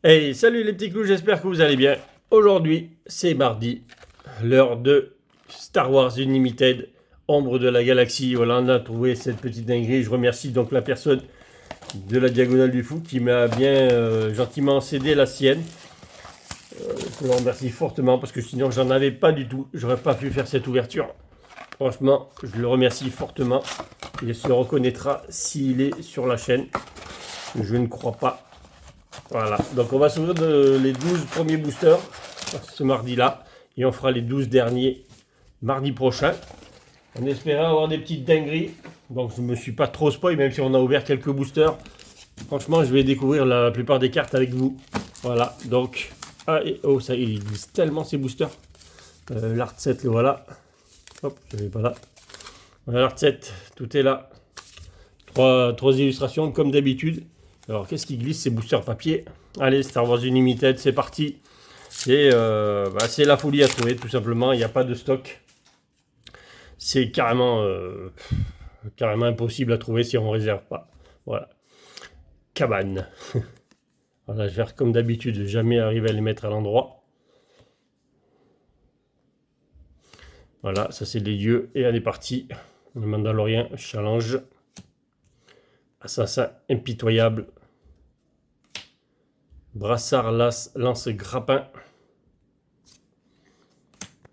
Hey, salut les petits clous, j'espère que vous allez bien. Aujourd'hui, c'est mardi, l'heure de Star Wars Unlimited, Ombre de la Galaxie. Voilà, on a trouvé cette petite dinguerie. Je remercie donc la personne de la Diagonale du Fou qui m'a bien gentiment cédé la sienne. Je le remercie fortement parce que sinon j'en avais pas du tout. J'aurais pas pu faire cette ouverture. Franchement, je le remercie fortement. Il se reconnaîtra s'il est sur la chaîne. Je ne crois pas. Voilà, donc on va s'ouvrir les 12 premiers boosters ce mardi-là. Et on fera les 12 derniers mardi prochain. En espérant avoir des petites dingueries. Donc je ne me suis pas trop spoil, même si on a ouvert quelques boosters. Franchement, je vais découvrir la plupart des cartes avec vous. Voilà, donc... Ah, et, oh, ça, il glisse tellement ces boosters. L'art 7, le voilà. Hop, je l'ai pas là. Voilà, l'art 7, tout est là. Trois illustrations comme d'habitude. Alors, qu'est-ce qui glisse ces boosters papier? Allez, Star Wars Unlimited, c'est parti. C'est la folie à trouver, tout simplement. Il n'y a pas de stock. C'est carrément impossible à trouver si on ne réserve pas. Voilà. Cabane. Voilà, je vais faire comme d'habitude, jamais arriver à les mettre à l'endroit. Voilà, ça c'est les lieux. Et elle est partie. Le Mandalorien challenge. Assassin impitoyable. Brassard lance grappin.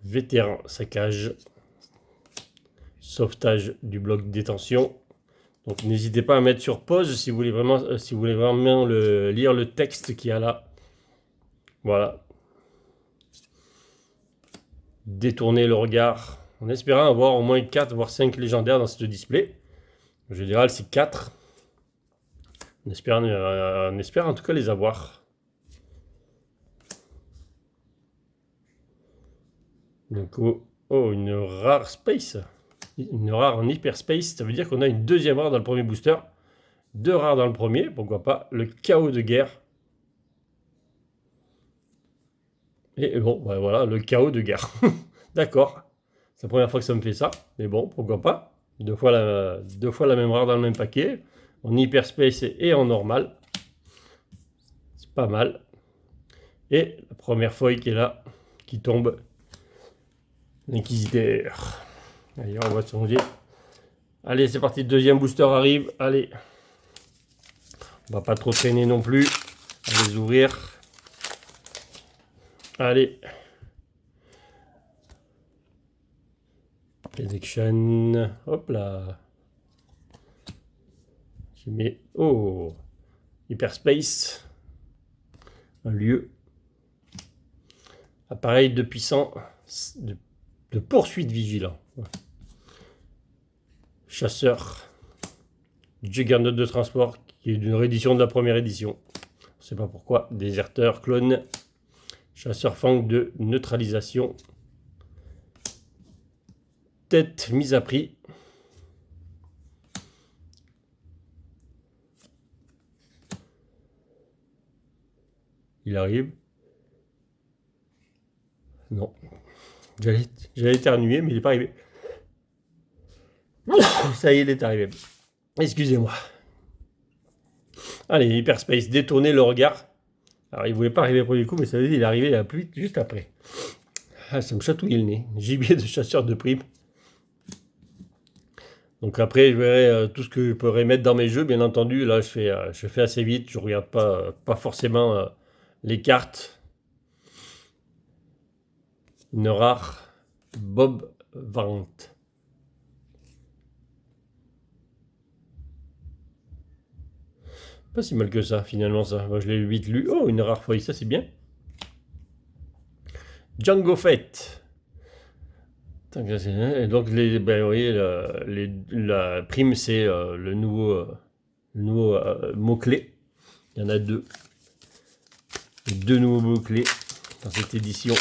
Vétéran saccage. Sauvetage du bloc de détention. Donc n'hésitez pas à mettre sur pause si vous voulez vraiment, lire le texte qu'il y a là. Voilà. Détourner le regard en espérant avoir au moins 4 voire 5 légendaires dans ce display. En général c'est 4. On espère en tout cas les avoir. Donc une rare space. Une rare en hyperspace, ça veut dire qu'on a une deuxième rare dans le premier booster. 2 rares dans le premier, pourquoi pas. Le chaos de guerre. Et bon, ben voilà, le chaos de guerre. D'accord. C'est la première fois que ça me fait ça. Mais bon, pourquoi pas. Deux fois la même rare dans le même paquet. En hyperspace et en normal. C'est pas mal. Et la première feuille qui est là, qui tombe. L'inquisiteur. Allez, on va changer. Allez, c'est parti, deuxième booster arrive. Allez. On va pas trop traîner non plus. On va les ouvrir. Allez. Collection. Hop là. Je mets. Oh. Hyperspace. Un lieu. Appareil de puissant. De poursuite vigilant. Chasseur. Juggernaut de transport. Qui est d'une réédition de la première édition. On ne sait pas pourquoi. Déserteur. Clone. Chasseur fang de neutralisation. Tête mise à prix. Il arrive. Non. J'allais éternuer, mais il n'est pas arrivé. Ça y est, il est arrivé. Excusez-moi. Allez, Hyperspace, détourner le regard. Alors, il ne voulait pas arriver au premier coup, mais ça veut dire qu'il est arrivé la pluie juste après. Ah, ça me chatouille le nez. Gibier de chasseur de primes. Donc après, je verrai tout ce que je pourrais mettre dans mes jeux. Bien entendu, là, je fais assez vite. Je ne regarde pas forcément les cartes. Une rare Bob Vant. Pas si mal que ça, finalement, ça. Moi, je l'ai vite lu. Oh, une rare feuille, ça, c'est bien. Django Fett. Et donc, vous voyez, la prime, c'est le nouveau mot-clé. Il y en a 2. 2 nouveaux mots-clés dans cette édition.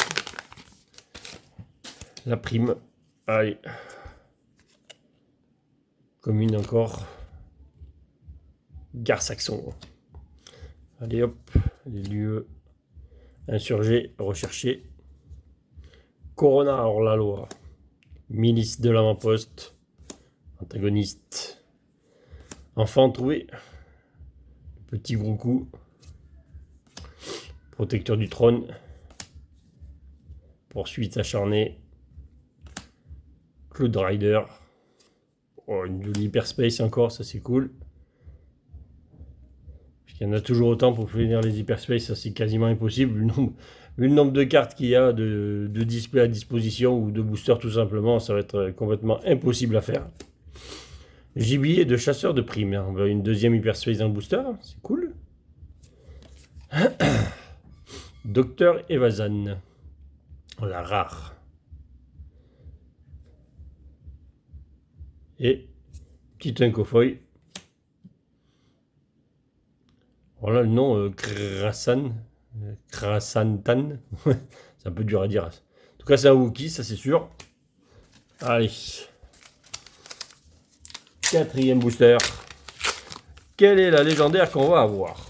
La prime. Allez. Commune encore. Gare saxon. Allez hop. Les lieux. Insurgés, recherchés. Corona hors la loi. Milice de l'avant-poste. Antagoniste. Enfant trouvé. Petit gros coup. Protecteur du trône. Poursuite acharnée. Cloud Rider. Oh, une jolie Hyperspace encore, ça c'est cool. Il y en a toujours autant pour finir les Hyperspace, ça c'est quasiment impossible. Vu le nombre de cartes qu'il y a, de display à disposition ou de boosters tout simplement, ça va être complètement impossible à faire. Gibier de chasseur de primes. On va une deuxième Hyperspace dans le booster, c'est cool. Docteur Evazan. La rare. Et petit Uncofoy. Voilà le nom, Krasan. Krasantan. C'est un peu dur à dire. En tout cas, c'est un Wookie, ça c'est sûr. Allez. Quatrième booster. Quelle est la légendaire qu'on va avoir?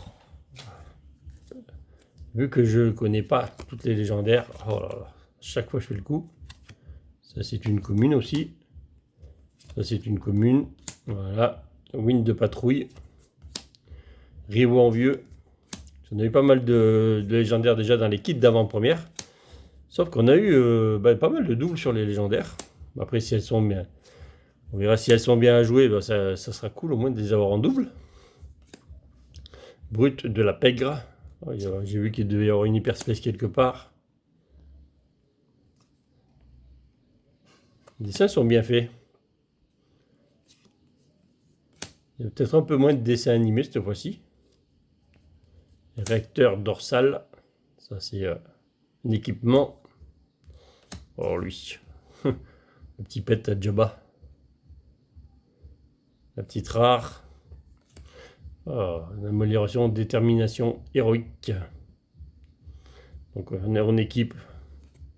Vu que je connais pas toutes les légendaires, oh là là, chaque fois je fais le coup. Ça c'est une commune aussi. Ça c'est une commune. Voilà. Wind de patrouille. Rivo en vieux. J'en ai eu pas mal de légendaires déjà dans les kits d'avant-première. Sauf qu'on a eu pas mal de doubles sur les légendaires. Après si elles sont bien... On verra si elles sont bien à jouer, ça sera cool au moins de les avoir en double. Brut de la pègre. J'ai vu qu'il devait y avoir une Hyperspace quelque part. Les dessins sont bien faits. Il y a peut-être un peu moins de dessins animés cette fois-ci. Réacteur dorsal. Ça c'est un équipement. Oh lui. Le petit pet à Jabba. La petite rare. Oh, une amélioration de détermination héroïque. Donc on est en équipe.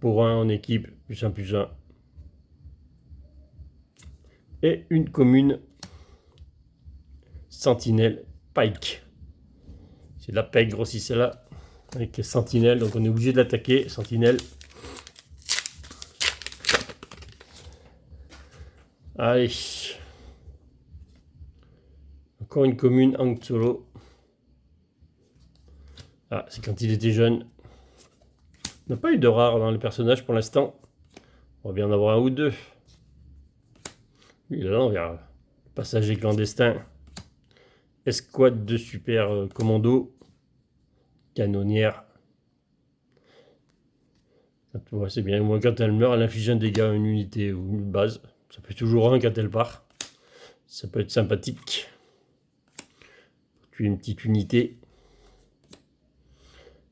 Pour un en équipe, +1/+1. Et une commune. Sentinelle Pike. C'est de la pègre aussi celle-là. Avec Sentinelle, donc on est obligé de l'attaquer. Sentinelle. Allez. Encore une commune Han Solo. Ah, c'est quand il était jeune. On n'a pas eu de rare dans les personnages pour l'instant. On va bien en avoir un ou deux. Lui, là, on verra. Passager clandestin. Escouade de super commando. Canonnière. Ouais, c'est bien. Au moins, quand elle meurt, elle inflige un dégât à une unité ou une base. Ça peut toujours un quand elle part. Ça peut être sympathique. Tuer une petite unité.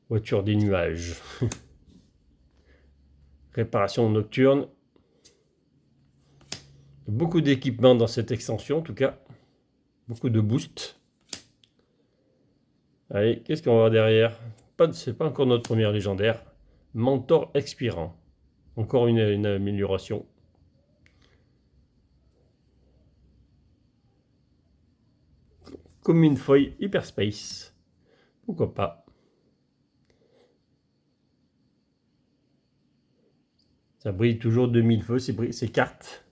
Voiture des nuages. Réparation nocturne. Beaucoup d'équipements dans cette extension en tout cas. Beaucoup de boost. Allez, qu'est-ce qu'on va voir derrière? C'est pas encore notre première légendaire. Mentor expirant. Encore une amélioration. Commune feuille Hyperspace. Pourquoi pas? Ça brille toujours 2000 feux, ces cartes.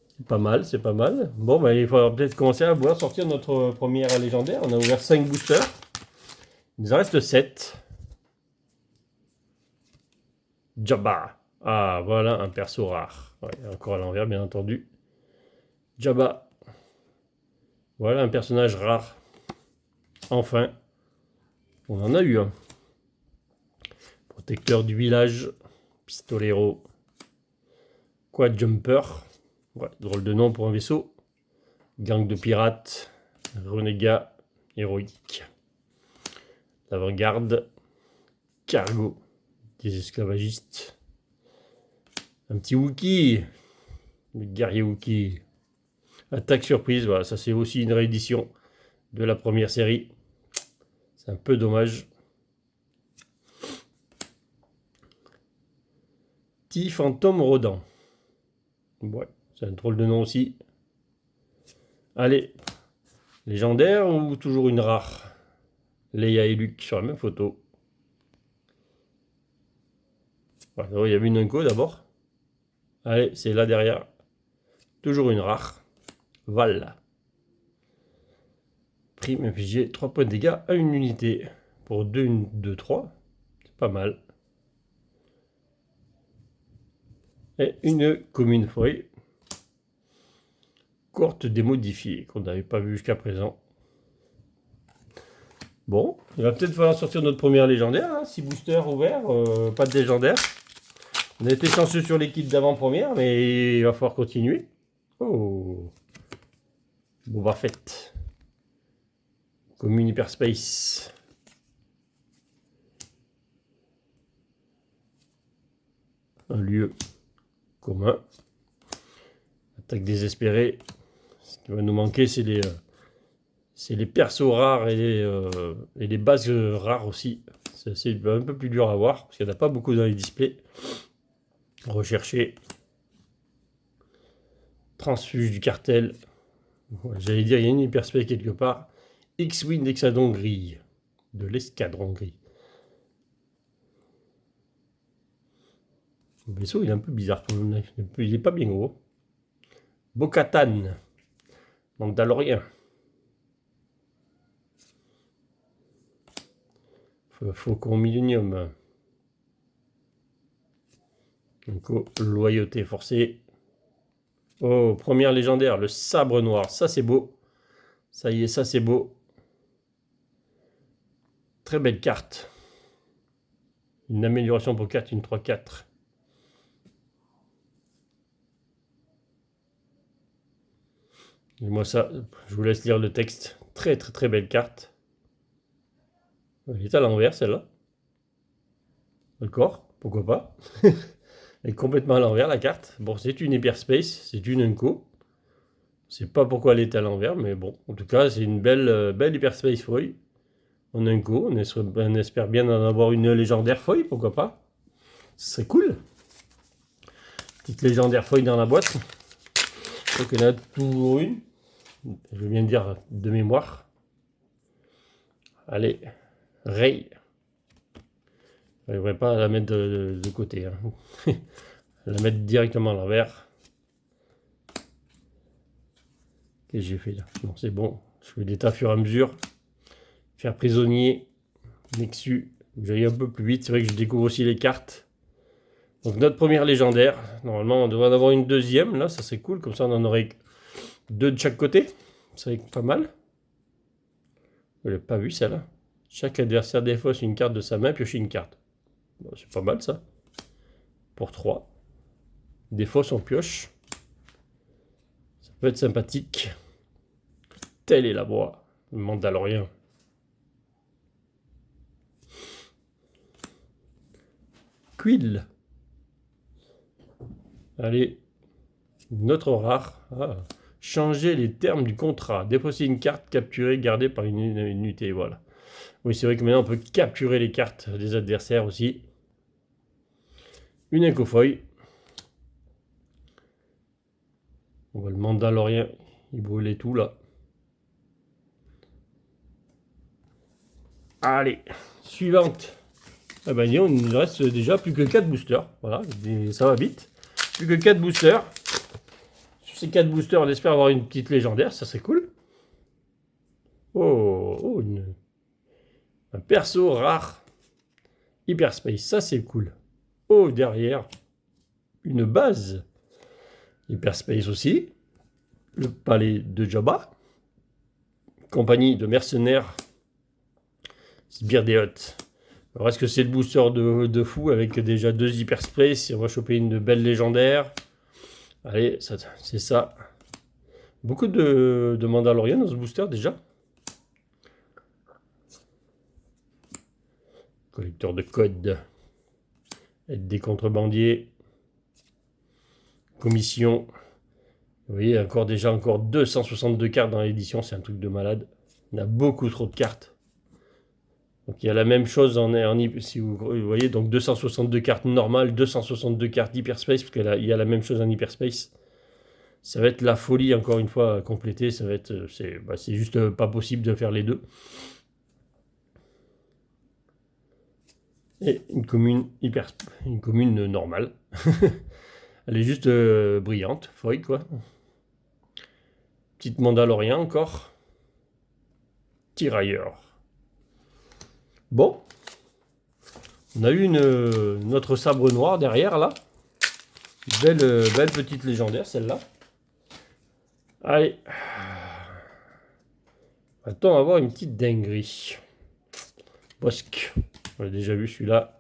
C'est pas mal, c'est pas mal. Bon, il faudra peut-être commencer à voir sortir notre première légendaire. On a ouvert 5 boosters. Il nous en reste 7. Jabba. Ah, voilà un perso rare. Ouais, encore à l'envers, bien entendu. Jabba. Voilà un personnage rare. Enfin. On en a eu un. Protecteur du village. Pistolero. Quad Jumper. Ouais, drôle de nom pour un vaisseau. Gang de pirates. Renégat. Héroïque. L'avant-garde. Cargo. Des esclavagistes. Un petit Wookie. Le guerrier Wookie. Attaque surprise. Voilà, ça c'est aussi une réédition de la première série. C'est un peu dommage. Petit fantôme rodent. Ouais, c'est un drôle de nom aussi. Allez. Légendaire ou toujours une rare? Leia et Luke sur la même photo. Voilà, il y avait une Unco d'abord. Allez, c'est là derrière. Toujours une rare. Val. Prime infligée 3 points de dégâts à une unité. pour 2, 1, 2, 3. C'est pas mal. Et une commune feuille courte démodifiée qu'on n'avait pas vu jusqu'à présent. Bon, il va peut-être falloir sortir notre première légendaire. 6 boosters ouverts, pas de légendaire. On a été chanceux sur les kits d'avant-première, mais il va falloir continuer. Oh, Boba Fett. Commune Hyperspace. Un lieu commun. Attaque désespérée. Ce qui va nous manquer, c'est les persos rares et les bases rares aussi. C'est un peu plus dur à voir, parce qu'il n'y en a pas beaucoup dans les displays. Rechercher. Transfuge du cartel. J'allais dire, il y a une hyperspace quelque part. X-Wing d'Hexadon gris. De l'escadron gris. Le vaisseau, il est un peu bizarre. Il n'est pas bien gros. Bo-Katan. Mandalorien. Faucon Millennium. Donc, loyauté forcée. Oh, première légendaire, le sabre noir. Ça, c'est beau. Ça y est, ça, c'est beau. Très belle carte. Une amélioration pour 4, une 3-4. Et moi, ça, je vous laisse lire le texte. Très, très, très belle carte. Elle est à l'envers, celle-là. D'accord, pourquoi pas. Elle est complètement à l'envers, la carte. Bon, c'est une Hyperspace, c'est une Unco. Je sais pas pourquoi elle est à l'envers, mais bon. En tout cas, c'est une belle Hyperspace foil. En Unco, on espère bien en avoir une légendaire foil, pourquoi pas. Ce serait cool. Petite légendaire foil dans la boîte. Donc, il y en a toujours une. Je viens de dire de mémoire. Allez, Rey. Je ne devrais pas la mettre de côté. Hein. La mettre directement à l'envers. Qu'est-ce que j'ai fait là? Non, c'est bon. Je fais l'état au fur et à mesure. Faire prisonnier. Nexus. J'aille un peu plus vite. C'est vrai que je découvre aussi les cartes. Donc notre première légendaire. Normalement, on devrait en avoir une deuxième. Là, ça serait cool. Comme ça, on en aurait 2 de chaque côté. Ça serait pas mal. Je l'ai pas vu celle-là. Chaque adversaire défausse une carte de sa main, pioche une carte. Bon, c'est pas mal ça. Pour 3. Défausse, on pioche. Ça peut être sympathique. Telle est la voix. Le Mandalorien. Quill. Allez. Notre rare. Ah. Changer les termes du contrat. Défausser une carte capturée, gardée par une unité. Voilà. Oui, c'est vrai que maintenant on peut capturer les cartes des adversaires aussi. Une incofoy. On va le Mandalorien. Il brûlait tout là. Allez. Suivante. Ah ben, il nous reste déjà plus que 4 boosters. Voilà, ça va vite. Plus que 4 boosters. Sur ces 4 boosters, on espère avoir une petite légendaire. Ça serait cool. Oh, un perso rare. Hyperspace, ça c'est cool. Oh, derrière, une base. Hyperspace aussi. Le palais de Jabba. Compagnie de mercenaires. Sbire des Hutt. Alors, est-ce que c'est le booster de fou avec déjà 2 Hyperspace? On va choper une belle légendaire. Allez, c'est ça. Beaucoup de Mandalorian dans ce booster déjà. Collecteur de code. Aide des contrebandiers. Commission. Vous voyez, encore 262 cartes dans l'édition. C'est un truc de malade. On a beaucoup trop de cartes. Donc il y a la même chose si vous voyez, donc 262 cartes normales, 262 cartes hyperspace, parce qu'il y a la même chose en hyperspace. Ça va être la folie encore une fois à compléter. Ça va être, c'est juste pas possible de faire les deux. Et une commune normale. Elle est juste brillante, folle quoi. Petite Mandalorien encore. Tirailleur. Bon. On a eu notre sabre noir derrière, là. Belle petite légendaire, celle-là. Allez. Maintenant, on va avoir une petite dinguerie. Bosque. On l'a déjà vu, celui-là.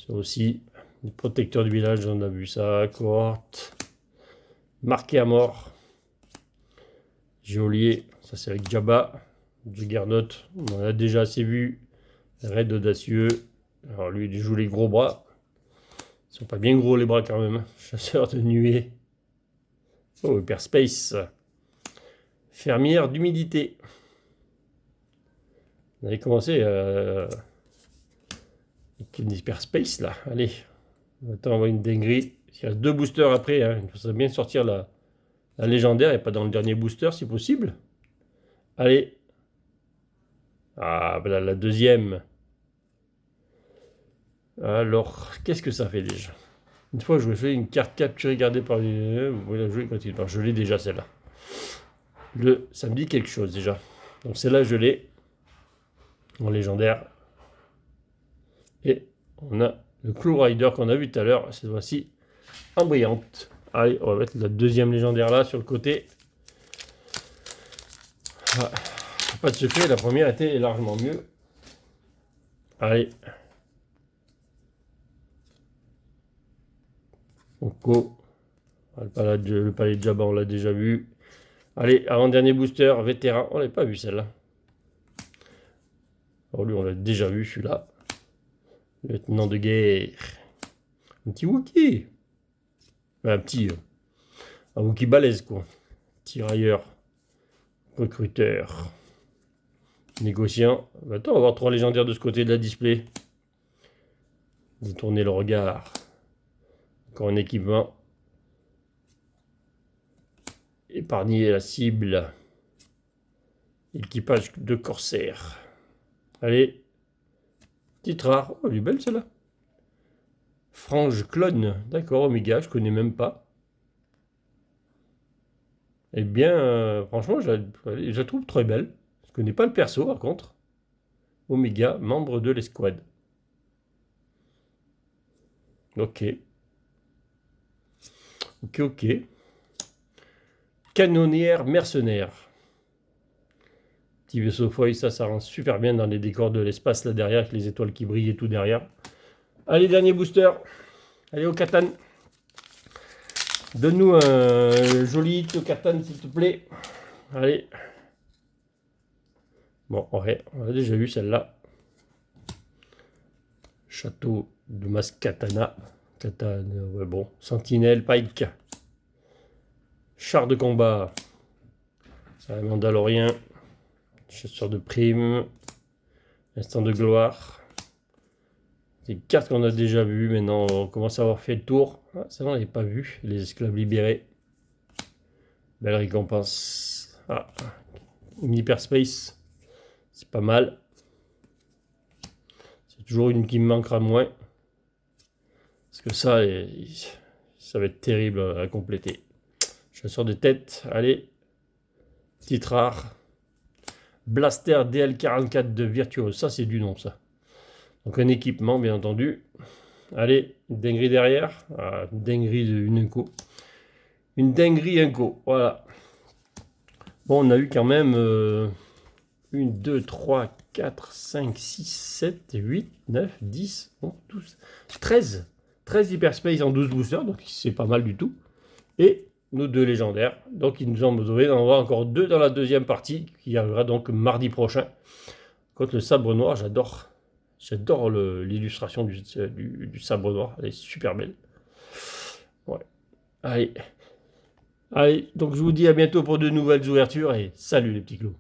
Ça aussi. Le protecteur du village, on a vu ça. Cohorte. Marqué à mort. Geôlier. Ça, c'est avec Jabba. Juggernaut. On en a déjà assez vu. Raid audacieux. Alors, lui, il joue les gros bras. Ils sont pas bien gros, les bras, quand même. Chasseur de nuée. Oh, Hyperspace. Fermière d'humidité. On avait commencé avec une Hyperspace, là. Allez. Maintenant, on voit une dinguerie. Il reste 2 boosters après. Hein. Il faudrait bien sortir la légendaire et pas dans le dernier booster, si possible. Allez. Ah, voilà, la deuxième. Alors, qu'est-ce que ça fait déjà? Une fois, je fais une carte capturée, gardée par les... Vous pouvez la jouer quand il part. Je l'ai déjà, celle-là. Ça me dit quelque chose, déjà. Donc, celle-là, je l'ai. En légendaire. Et on a le Claw Rider qu'on a vu tout à l'heure. Cette fois-ci, en brillante. Allez, on va mettre la deuxième légendaire là, sur le côté. Ah, pas de secret, la première était largement mieux. Allez. Onko. Le palais de Jabba, on l'a déjà vu. Allez, avant-dernier booster, vétéran. On l'avait pas vu celle-là. Alors lui, on l'a déjà vu celui-là. Lieutenant de guerre. Un petit Wookie. Un Wookie balèze, quoi. Tirailleur. Recruteur. Négociant. Attends, on va avoir 3 légendaires de ce côté de la display. Détourner le regard. Encore un équipement. Épargner la cible. Équipage de corsaire. Allez. Titre rare. Oh, elle est belle celle-là. Frange clone. D'accord, Omega, je connais même pas. Eh bien, franchement, je la trouve très belle. Je connais pas le perso, par contre. Omega, membre de l'escouade. Ok. Ok. Canonnière mercenaire. Petit vaisseau foil, ça rend super bien dans les décors de l'espace là derrière, avec les étoiles qui brillent et tout derrière. Allez, dernier booster. Allez, au Catan. Donne-nous un joli hit au Catan, s'il te plaît. Allez. Bon, ouais, on a déjà vu celle-là. Château de Mascatana. Katana, ouais, bon. Sentinelle, Pike. Char de combat. Un Mandalorien. Chasseur de primes. Instant de gloire. Des cartes qu'on a déjà vues. Maintenant, on commence à avoir fait le tour. Ah, ça, on n'avait pas vu. Les esclaves libérés. Belle récompense. Ah, une Hyperspace. C'est pas mal. C'est toujours une qui me manquera moins. Parce que ça va être terrible à compléter. Chasseur de tête. Allez. Titre rare. Blaster DL44 de Virtuose. Ça, c'est du nom, ça. Donc, un équipement, bien entendu. Allez, une dinguerie derrière. Ah, une dinguerie d'une Unco. Une dinguerie Unco. Voilà. Bon, on a eu quand même 1, 2, 3, 4, 5, 6, 7, 8, 9, 10, 11, 12, 13. 13 Hyperspace en 12 boosters. Donc, c'est pas mal du tout. Et nos 2 légendaires. Donc, il nous en devrait en avoir encore 2 dans la deuxième partie, qui arrivera donc mardi prochain. Contre le sabre noir, j'adore l'illustration du sabre noir. Elle est super belle. Ouais. Allez. Allez, donc je vous dis à bientôt pour de nouvelles ouvertures et salut les petits clous.